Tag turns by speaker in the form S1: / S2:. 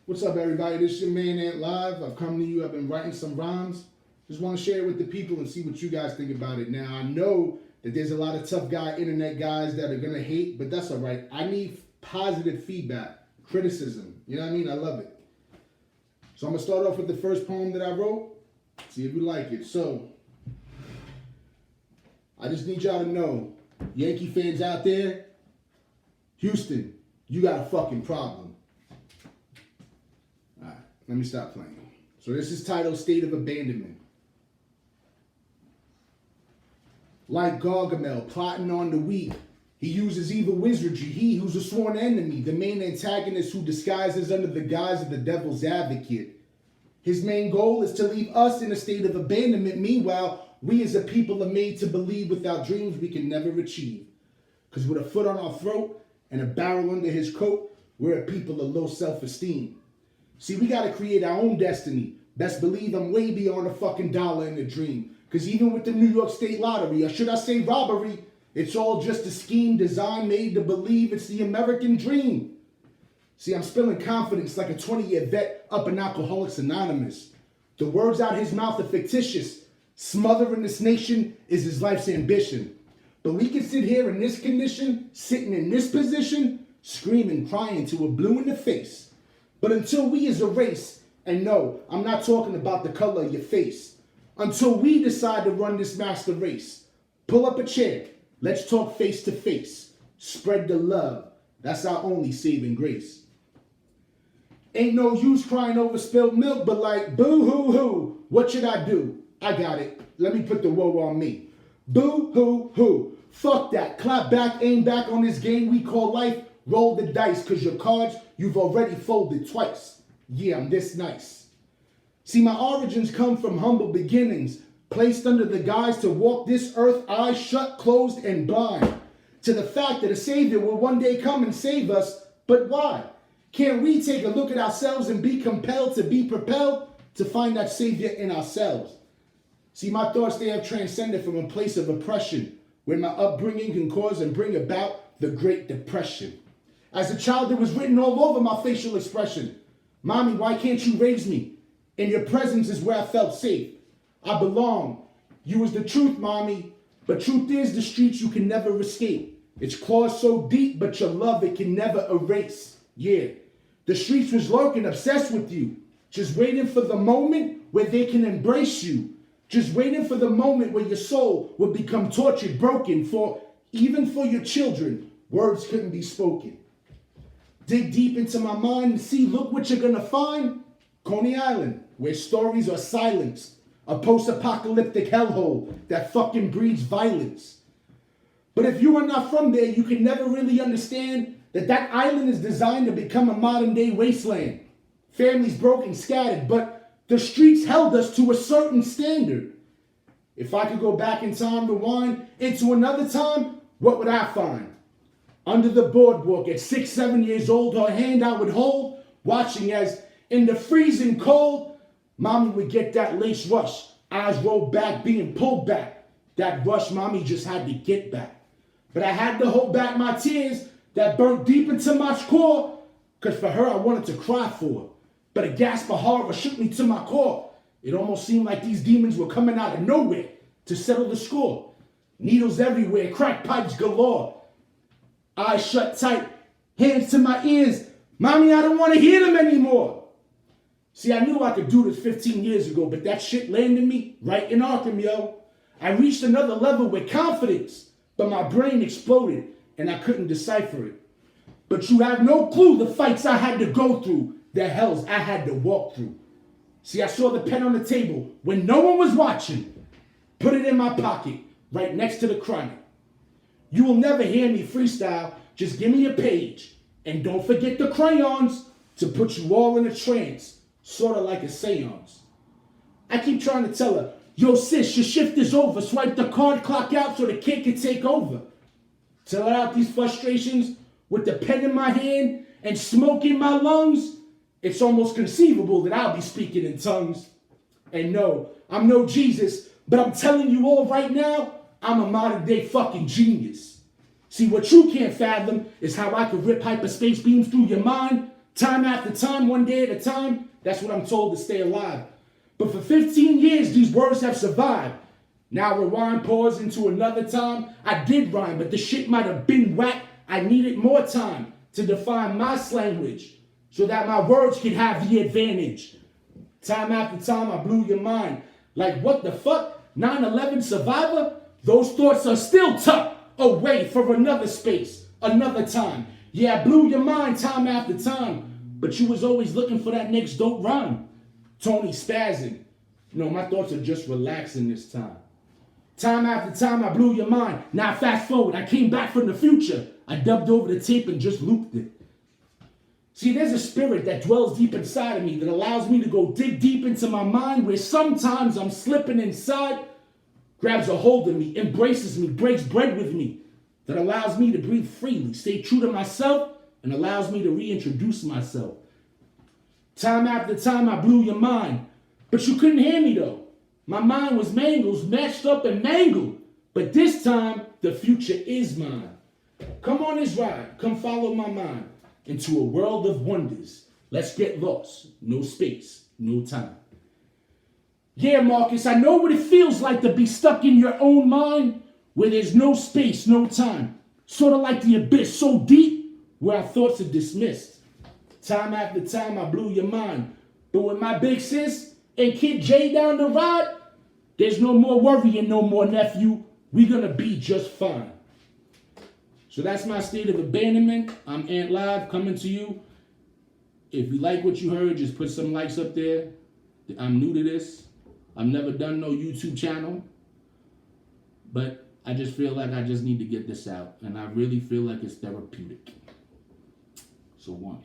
S1: What's up, everybody? This is your man Ant Live. I've come to you. I've been writing some rhymes. Just want to share it with the people and see what you guys think about it. Now, I know that there's a lot of tough guy internet guys that are going to hate, but that's all right. I need positive feedback, criticism. You know what I mean? I love it. So I'm going to start off with the first poem that I wrote. See if you like it. So, I just need y'all to know, Yankee fans out there, Houston, you got a fucking problem. Alright, let me stop playing. So this is titled State of Abandonment. Like Gargamel plotting on the weak, he uses evil wizardry, he who's a sworn enemy, the main antagonist who disguises under the guise of the devil's advocate. His main goal is to leave us in a state of abandonment. Meanwhile, we as a people are made to believe without dreams we can never achieve. Because with a foot on our throat and a barrel under his coat, we're a people of low self-esteem. See, we got to create our own destiny. Best believe I'm way beyond a fucking dollar in a dream. Because even with the New York State Lottery, or should I say robbery, it's all just a scheme designed made to believe it's the American dream. See, I'm spilling confidence like a 20-year vet up in Alcoholics Anonymous. The words out his mouth are fictitious. Smothering this nation is his life's ambition. But we can sit here in this condition, sitting in this position, screaming, crying till we're blue in the face. But until we as a race, and no, I'm not talking about the color of your face, until we decide to run this master race, pull up a chair, let's talk face to face, spread the love, that's our only saving grace. Ain't no use crying over spilled milk, but like, boo-hoo-hoo, what should I do? I got it, let me put the woe on me. Boo-hoo-hoo, fuck that, clap back, aim back on this game we call life, roll the dice, cause your cards you've already folded twice. Yeah, I'm this nice. See, my origins come from humble beginnings, placed under the guise to walk this earth, eyes shut, closed, and blind, to the fact that a savior will one day come and save us, but why? Can't we take a look at ourselves and be compelled to be propelled to find that savior in ourselves? See, my thoughts, they have transcended from a place of oppression, where my upbringing can cause and bring about the Great Depression. As a child, it was written all over my facial expression. Mommy, why can't you raise me? In your presence is where I felt safe. I belong. You was the truth, mommy. But truth is, the streets you can never escape. Its claws so deep, but your love it can never erase. Yeah, the streets was lurking, obsessed with you. Just waiting for the moment where they can embrace you. Just waiting for the moment where your soul would become tortured, broken. For even for your children, words couldn't be spoken. Dig deep into my mind and see, look what you're gonna find. Coney Island, where stories are silenced. A post-apocalyptic hellhole that fucking breeds violence. But if you are not from there, you can never really understand that that island is designed to become a modern-day wasteland. Families broken, scattered, but the streets held us to a certain standard. If I could go back in time, rewind into another time, what would I find? Under the boardwalk at 6, 7 years old, her hand I would hold, watching as in the freezing cold, mommy would get that lace rush, eyes rolled back, being pulled back. That rush mommy just had to get back. But I had to hold back my tears that burnt deep into my core, because for her I wanted to cry for her. But a gasp of horror shook me to my core. It almost seemed like these demons were coming out of nowhere to settle the score. Needles everywhere, crack pipes galore. Eyes shut tight, hands to my ears. Mommy, I don't want to hear them anymore. See, I knew I could do this 15 years ago, but that shit landed me right in Arkham, yo. I reached another level with confidence, but my brain exploded and I couldn't decipher it. But you have no clue the fights I had to go through, the hells I had to walk through. See, I saw the pen on the table when no one was watching. Put it in my pocket, right next to the chronic. You will never hear me freestyle, just give me a page. And don't forget the crayons to put you all in a trance, sort of like a seance. I keep trying to tell her, yo sis, your shift is over, swipe the card clock out so the kid can take over. Tell her out these frustrations with the pen in my hand and smoke in my lungs. It's almost conceivable that I'll be speaking in tongues. And no, I'm no Jesus, but I'm telling you all right now, I'm a modern day fucking genius. See, what you can't fathom is how I could rip hyperspace beams through your mind, Time after time, one day at a time, that's what I'm told to stay alive. But for 15 years, these words have survived. Now rewind, pause into another time. I did rhyme, but the shit might have been whack. I needed more time to define my language so that my words could have the advantage. Time after time, I blew your mind. Like, what the fuck? 9/11 survivor? Those thoughts are still tucked away for another space, another time. Yeah, I blew your mind time after time, but you was always looking for that next dope rhyme. Tony spazzing. No, my thoughts are just relaxing this time. Time after time, I blew your mind. Now fast forward, I came back from the future. I dubbed over the tape and just looped it. See, there's a spirit that dwells deep inside of me that allows me to go dig deep into my mind where sometimes I'm slipping inside, grabs a hold of me, embraces me, breaks bread with me, that allows me to breathe freely, stay true to myself, and allows me to reintroduce myself. Time after time, I blew your mind, but you couldn't hear me though. My mind was mangled, mashed up and mangled, but this time, the future is mine. Come on this ride, come follow my mind into a world of wonders. Let's get lost, no space, no time. Yeah, Marcus, I know what it feels like to be stuck in your own mind where there's no space, no time. Sort of like the abyss, so deep where our thoughts are dismissed. Time after time, I blew your mind. But with my big sis and Kid J down the ride, there's no more worrying, no more nephew. We're gonna be just fine. So that's my state of abandonment. I'm Ant Live coming to you. If you like what you heard, just put some likes up there. I'm new to this. I've never done no YouTube channel. But I just feel like I just need to get this out. And I really feel like it's therapeutic. So one.